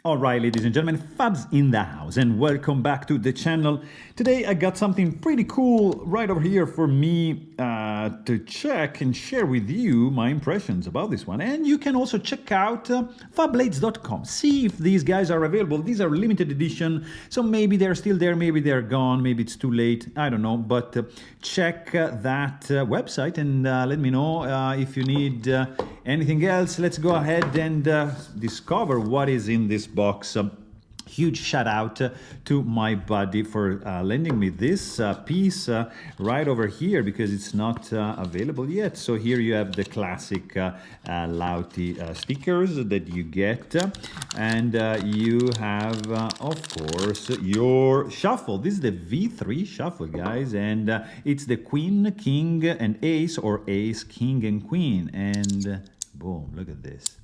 All right, ladies and gentlemen, Fabs in the house, and welcome back to the channel. Today I got something pretty cool right over here for me to check and share with you my impressions about this one. And you can also check out Fablades.com. See if these guys are available. These are limited edition, so maybe they're still there, maybe they're gone, maybe it's too late, I don't know. But check that website and let me know if you need anything else. Let's go ahead and discover what is in this box. Huge shout out to my buddy for lending me this piece right over here because it's not available yet. So here you have the classic Lautie stickers that you get, and you have of course your shuffle. This is the V3 shuffle, guys, and it's the Queen, King and Ace, or Ace, King and Queen, and boom, look at this.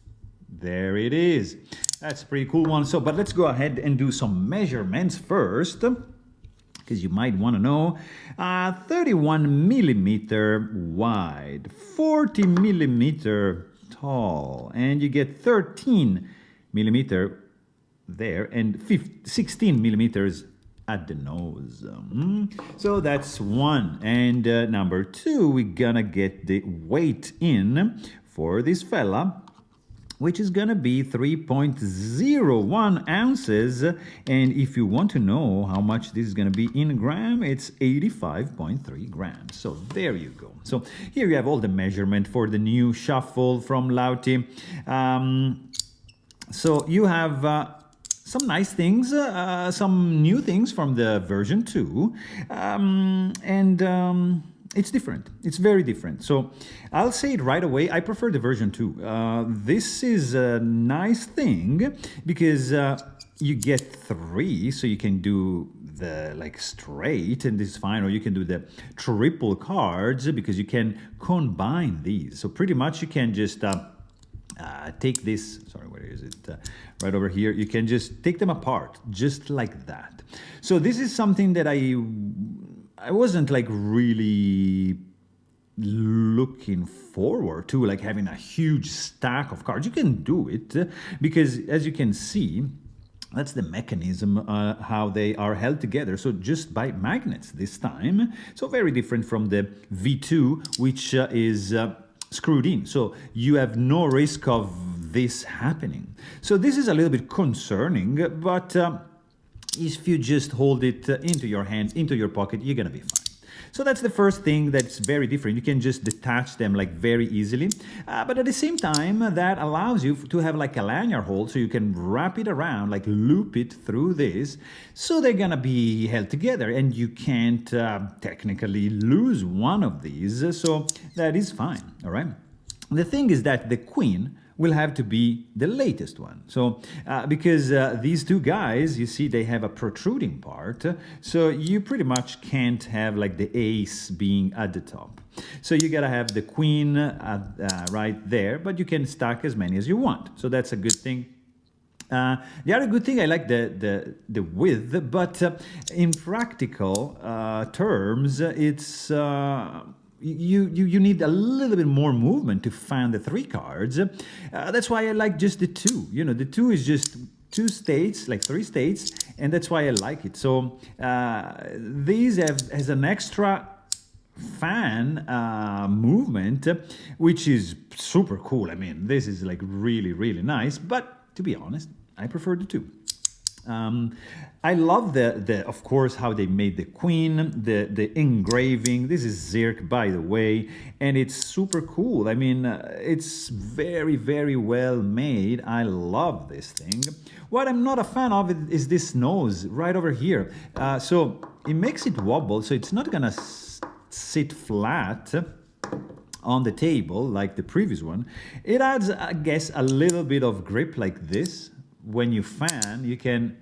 There it is. That's a pretty cool one. So, but let's go ahead and do some measurements first, because you might want to know. 31 millimeter wide, 40 millimeter tall, and you get 13 millimeter there and 16 millimeters at the nose. So that's one. And number two, we're gonna get the weight in for this fella, which is gonna be 3.01 ounces. And if you want to know how much this is gonna be in gram, it's 85.3 grams. So there you go. So here you have all the measurement for the new shuffle from Lautie. So you have some nice things, some new things from the version 2, it's different. It's very different. So I'll say it right away. I prefer the version 2. This is a nice thing because you get 3, so you can do the like straight, and this is fine, or you can do the triple cards because you can combine these. So pretty much you can just take this, sorry, where is it? Right over here. You can just take them apart, just like that. So this is something that I wasn't like really looking forward to, like having a huge stack of cards. You can do it because, as you can see, that's the mechanism, how they are held together. So just by magnets this time. So very different from the V2, which is screwed in. So you have no risk of this happening. So this is a little bit concerning, but if you just hold it into your hand, into your pocket, you're gonna be fine. So that's the first thing that's very different. You can just detach them like very easily, but at the same time, that allows you to have like a lanyard hold, so you can wrap it around, like loop it through this, so they're gonna be held together, and you can't technically lose one of these, so that is fine, all right? The thing is that the Queen will have to be the latest one. So because these two guys, you see, they have a protruding part, so you pretty much can't have like the ace being at the top. So you gotta have the Queen right there, but you can stack as many as you want. So that's a good thing. The other good thing, I like the width, but in practical terms, it's you need a little bit more movement to find the 3 cards. That's why I like just the 2. You know, the 2 is just 2 states, like 3 states, and that's why I like it. So these has an extra fan movement, which is super cool. I mean, this is like really, really nice, but to be honest, I prefer the 2. I love the of course how they made the Queen, the engraving. This is Zirk, by the way, and it's super cool. I mean, it's very, very well made. I love this thing. What I'm not a fan of is this nose right over here. So it makes it wobble, so it's not gonna sit flat on the table like the previous one. It adds, I guess, a little bit of grip like this. When you fan, you can,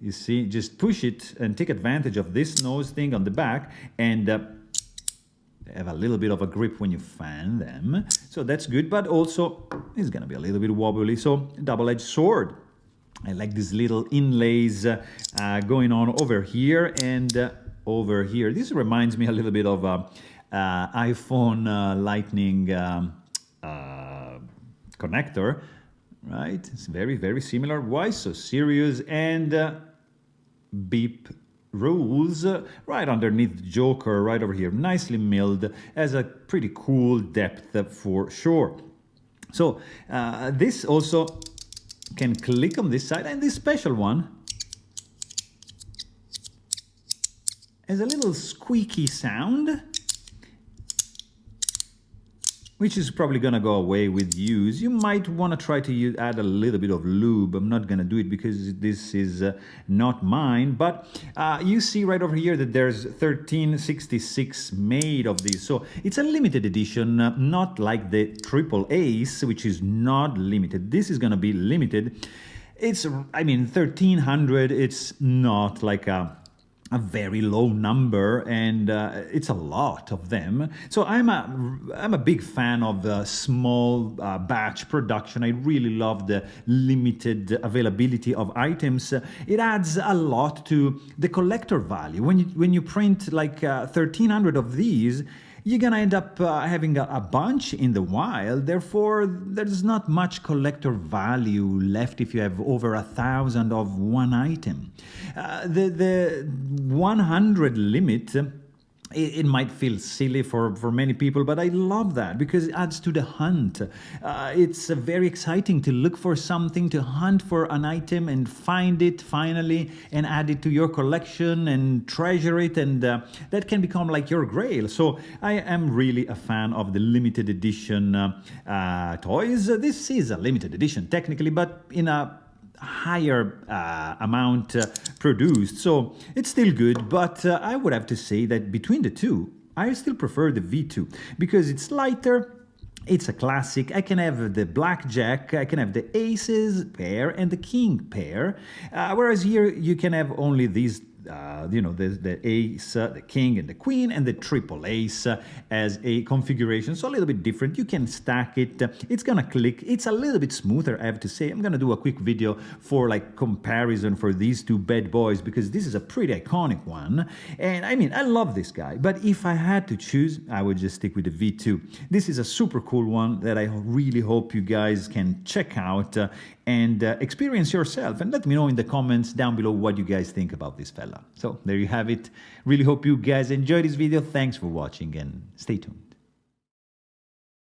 you see, just push it and take advantage of this nose thing on the back, and have a little bit of a grip when you fan them. So that's good, but also it's gonna be a little bit wobbly. So double-edged sword. I like these little inlays going on over here and over here. This reminds me a little bit of iPhone Lightning connector. right? It's very, very similar. Why so serious? And beep rules right underneath Joker, right over here, nicely milled, has a pretty cool depth for sure. So this also can click on this side, and this special one has a little squeaky sound, which is probably gonna go away with use. You might wanna try to add a little bit of lube. I'm not gonna do it because this is not mine, but you see right over here that there's 1366 made of these. So it's a limited edition, not like the Triple Ace, which is not limited. This is gonna be limited. It's, I mean, 1300, it's not like a very low number, and it's a lot of them. So I'm a big fan of the small batch production. I really love the limited availability of items. It adds a lot to the collector value. When you print like 1300 of these, you're gonna end up having a bunch in the wild. Therefore, there's not much collector value left if you have over 1,000 of one item. The 100 limit, it might feel silly for many people, but I love that because it adds to the hunt. It's very exciting to look for something, to hunt for an item and find it finally and add it to your collection and treasure it, and that can become like your grail. So I am really a fan of the limited edition toys. This is a limited edition technically, but in a higher amount produced, so it's still good, but I would have to say that between the two, I still prefer the V2 because it's lighter, it's a classic. I can have the blackjack, I can have the aces pair and the king pair, whereas here you can have only these you know, the ace, the king, and the queen, and the triple ace as a configuration. So a little bit different. You can stack it. It's gonna click. It's a little bit smoother, I have to say. I'm gonna do a quick video for like comparison for these two bad boys because this is a pretty iconic one. And I mean, I love this guy. But if I had to choose, I would just stick with the V2. This is a super cool one that I really hope you guys can check out and experience yourself, and let me know in the comments down below what you guys think about this fella. So there you have it. Really hope you guys enjoyed this video. Thanks for watching and stay tuned.